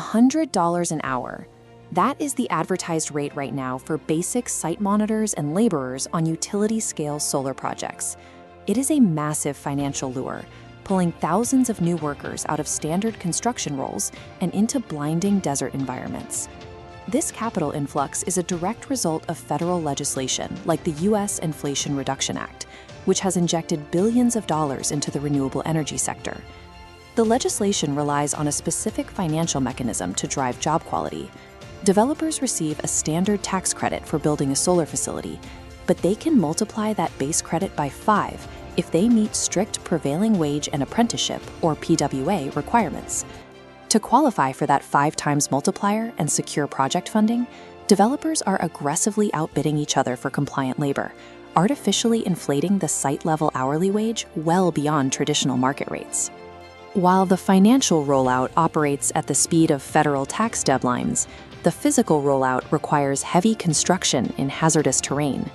$100 an hour. That is the advertised rate right now for basic site monitors and laborers on utility-scale solar projects. It is a massive financial lure, pulling thousands of new workers out of standard construction roles and into blinding desert environments. This capital influx is a direct result of federal legislation like the U.S. Inflation Reduction Act, which has injected billions of dollars into the renewable energy sector. The legislation relies on a specific financial mechanism to drive job quality. Developers receive a standard tax credit for building a solar facility, but they can multiply that base credit by 5 if they meet strict prevailing wage and apprenticeship, or PWA, requirements. To qualify for that 5 times multiplier and secure project funding, developers are aggressively outbidding each other for compliant labor, artificially inflating the site-level hourly wage well beyond traditional market rates. While the financial rollout operates at the speed of federal tax deadlines, the physical rollout requires heavy construction in hazardous terrain.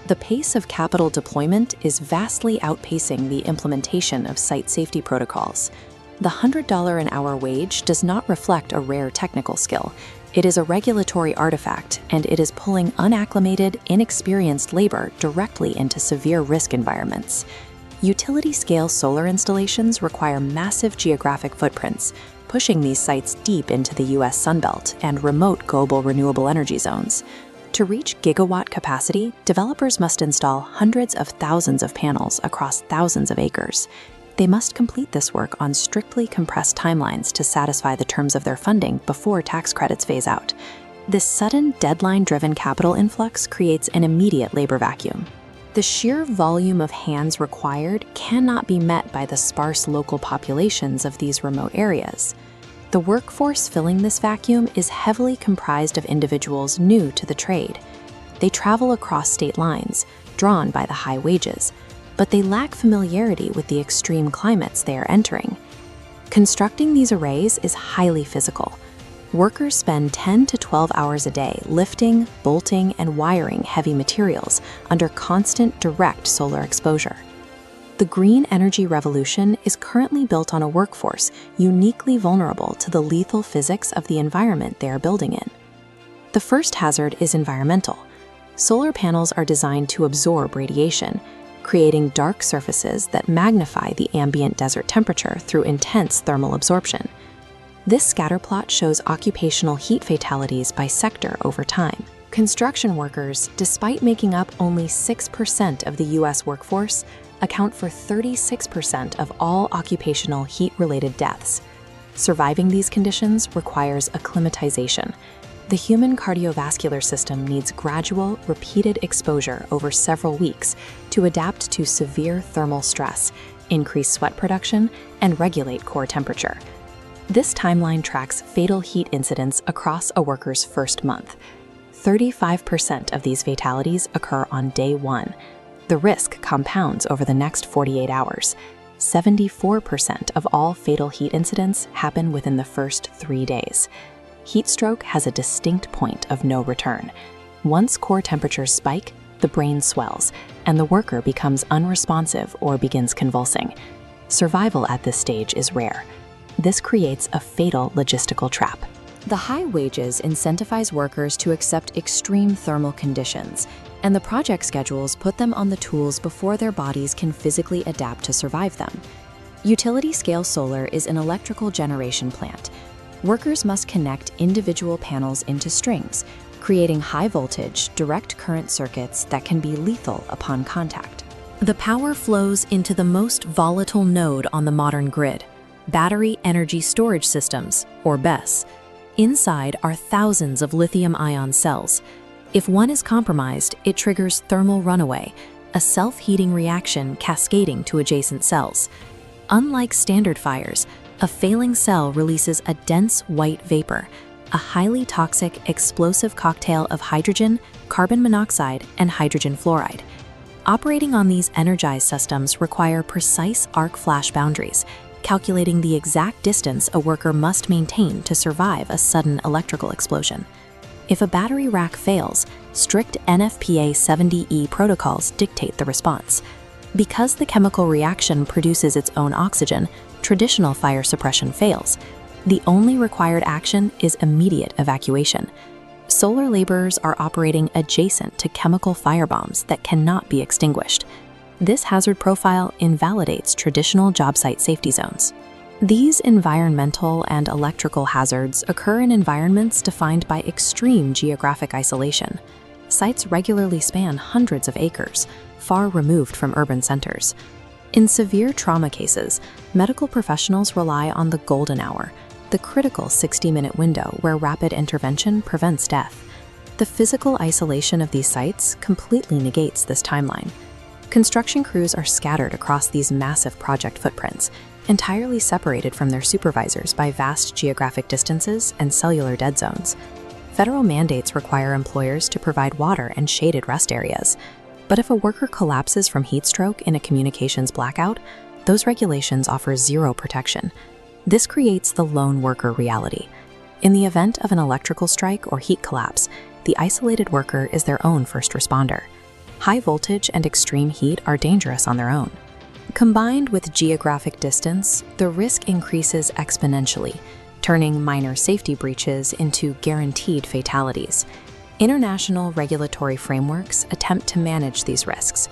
The pace of capital deployment is vastly outpacing the implementation of site safety protocols. The $100 an hour wage does not reflect a rare technical skill. It is a regulatory artifact, and it is pulling unacclimated, inexperienced labor directly into severe risk environments. Utility-scale solar installations require massive geographic footprints, pushing these sites deep into the U.S. Sunbelt and remote global renewable energy zones. To reach gigawatt capacity, developers must install hundreds of thousands of panels across thousands of acres. They must complete this work on strictly compressed timelines to satisfy the terms of their funding before tax credits phase out. This sudden, deadline-driven capital influx creates an immediate labor vacuum. The sheer volume of hands required cannot be met by the sparse local populations of these remote areas. The workforce filling this vacuum is heavily comprised of individuals new to the trade. They travel across state lines, drawn by the high wages, but they lack familiarity with the extreme climates they are entering. Constructing these arrays is highly physical. Workers spend 10 to 12 hours a day lifting, bolting, and wiring heavy materials under constant direct solar exposure. The green energy revolution is currently built on a workforce uniquely vulnerable to the lethal physics of the environment they are building in. The first hazard is environmental. Solar panels are designed to absorb radiation, creating dark surfaces that magnify the ambient desert temperature through intense thermal absorption. This scatterplot shows occupational heat fatalities by sector over time. Construction workers, despite making up only 6% of the U.S. workforce, account for 36% of all occupational heat-related deaths. Surviving these conditions requires acclimatization. The human cardiovascular system needs gradual, repeated exposure over several weeks to adapt to severe thermal stress, increase sweat production, and regulate core temperature. This timeline tracks fatal heat incidents across a worker's first month. 35% of these fatalities occur on day 1. The risk compounds over the next 48 hours. 74% of all fatal heat incidents happen within the first 3 days. Heatstroke has a distinct point of no return. Once core temperatures spike, the brain swells, and the worker becomes unresponsive or begins convulsing. Survival at this stage is rare. This creates a fatal logistical trap. The high wages incentivize workers to accept extreme thermal conditions, and the project schedules put them on the tools before their bodies can physically adapt to survive them. Utility-scale solar is an electrical generation plant. Workers must connect individual panels into strings, creating high-voltage, direct current circuits that can be lethal upon contact. The power flows into the most volatile node on the modern grid, battery energy storage systems, or BESS. Inside are thousands of lithium-ion cells. If one is compromised, it triggers thermal runaway, a self-heating reaction cascading to adjacent cells. Unlike standard fires, a failing cell releases a dense white vapor, a highly toxic, explosive cocktail of hydrogen, carbon monoxide, and hydrogen fluoride. Operating on these energized systems require precise arc flash boundaries, calculating the exact distance a worker must maintain to survive a sudden electrical explosion. If a battery rack fails, strict NFPA 70E protocols dictate the response. Because the chemical reaction produces its own oxygen, traditional fire suppression fails. The only required action is immediate evacuation. Solar laborers are operating adjacent to chemical firebombs that cannot be extinguished. This hazard profile invalidates traditional job site safety zones. These environmental and electrical hazards occur in environments defined by extreme geographic isolation. Sites regularly span hundreds of acres, far removed from urban centers. In severe trauma cases, medical professionals rely on the golden hour, the critical 60-minute window where rapid intervention prevents death. The physical isolation of these sites completely negates this timeline. Construction crews are scattered across these massive project footprints, entirely separated from their supervisors by vast geographic distances and cellular dead zones. Federal mandates require employers to provide water and shaded rest areas. But if a worker collapses from heat stroke in a communications blackout, those regulations offer zero protection. This creates the lone worker reality. In the event of an electrical strike or heat collapse, the isolated worker is their own first responder. High voltage and extreme heat are dangerous on their own. Combined with geographic distance, the risk increases exponentially, turning minor safety breaches into guaranteed fatalities. International regulatory frameworks attempt to manage these risks.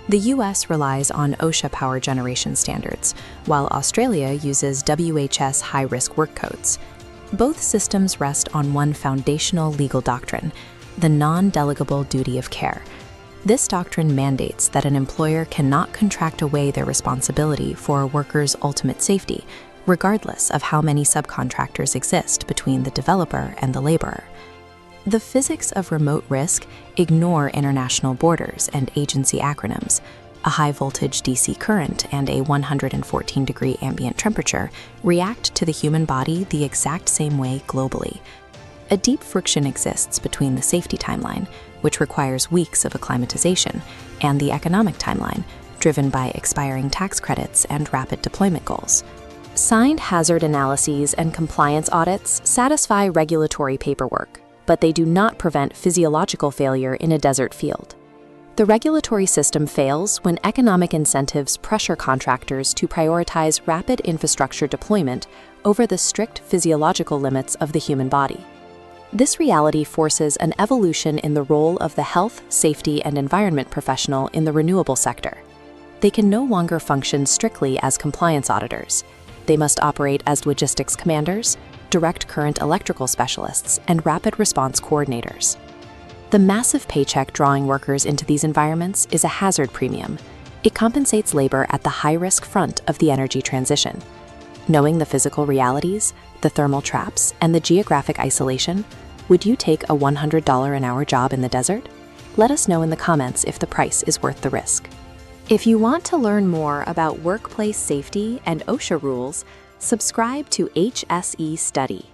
The US relies on OSHA power generation standards, while Australia uses WHS high-risk work codes. Both systems rest on one foundational legal doctrine, the non-delegable duty of care. This doctrine mandates that an employer cannot contract away their responsibility for a worker's ultimate safety, regardless of how many subcontractors exist between the developer and the laborer. The physics of remote risk ignore international borders and agency acronyms. A high-voltage DC current and a 114-degree ambient temperature react to the human body the exact same way globally. A deep friction exists between the safety timeline, which requires weeks of acclimatization, and the economic timeline, driven by expiring tax credits and rapid deployment goals. Signed hazard analyses and compliance audits satisfy regulatory paperwork, but they do not prevent physiological failure in a desert field. The regulatory system fails when economic incentives pressure contractors to prioritize rapid infrastructure deployment over the strict physiological limits of the human body. This reality forces an evolution in the role of the health, safety, and environment professional in the renewable sector. They can no longer function strictly as compliance auditors. They must operate as logistics commanders, direct current electrical specialists, and rapid response coordinators. The massive paycheck drawing workers into these environments is a hazard premium. It compensates labor at the high-risk front of the energy transition. Knowing the physical realities, the thermal traps, and the geographic isolation, would you take a $100 an hour job in the desert? Let us know in the comments if the price is worth the risk. If you want to learn more about workplace safety and OSHA rules, subscribe to HSE Study.